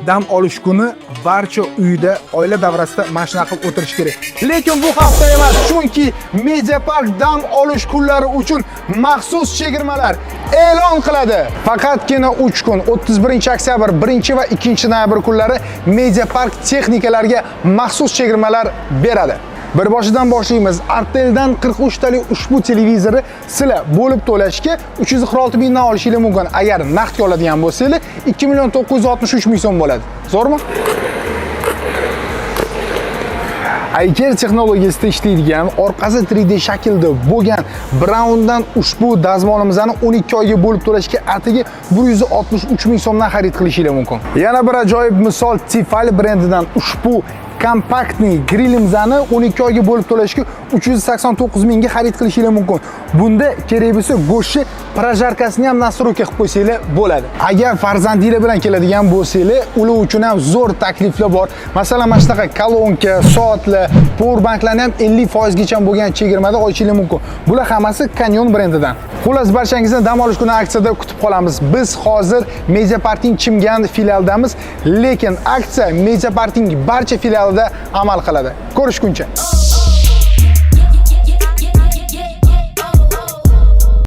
dam olish kuni barcha uyda oila davrasida mashina qilib o'tirish kerak. Lekin bu hafta emas, chunki Media Park dam olish kunlari uchun maxsus chegirmalar e'lon qiladi. Faqatgina 3 kun, 31-oktyabr, 1 va 2 noyabr kunlari Media Park texnikalarga maxsus chegirmalar beradi. Bir boshidan boshlaymiz. Arteldan 43 talik ushbu televizorni sizlar bo'lib to'lashga 346 mingdan olishingiz mumkin. Agar naqdga oladigan bo'lsangiz 2 963 ming so'm bo'ladi. Zo'rmi? Aygir texnologiyasida ishlaydigan, orqasi 3D shaklda bo'lgan Browndan ushbu dazmolimizni 12 oyga bo'lib to'lashga atigi 163 ming so'mdan xarid qilishingiz mumkin. Yana bir ajoyib misol Tefal brendidan ushbu kompaktniy grillimizni 12 oyga bo'lib to'lashga 389 mingga xarid qilishingiz mumkin. Bunda kerak bo'lsa go'shtni projarkasini ham nastroyka qilib qo'ysangiz bo'ladi. Agar farzandinglar bilan keladigan bo'lsangiz, ular uchun ham zo'r takliflar bor. Masalan, mana shunaqa kolonka, soatlar, powerbanklarni ham 50% gacha bo'lgan chegirmada olishingiz mumkin. Bular hammasi Canyon brendidan. Xullas, barchangizni dam olish kuni aksiyada kutib qolamiz. Biz hozir Media Parkning Chimgan filialidamiz, lekin aksiya Media Parkning barcha filialida amal qiladi. Ko'rishguncha.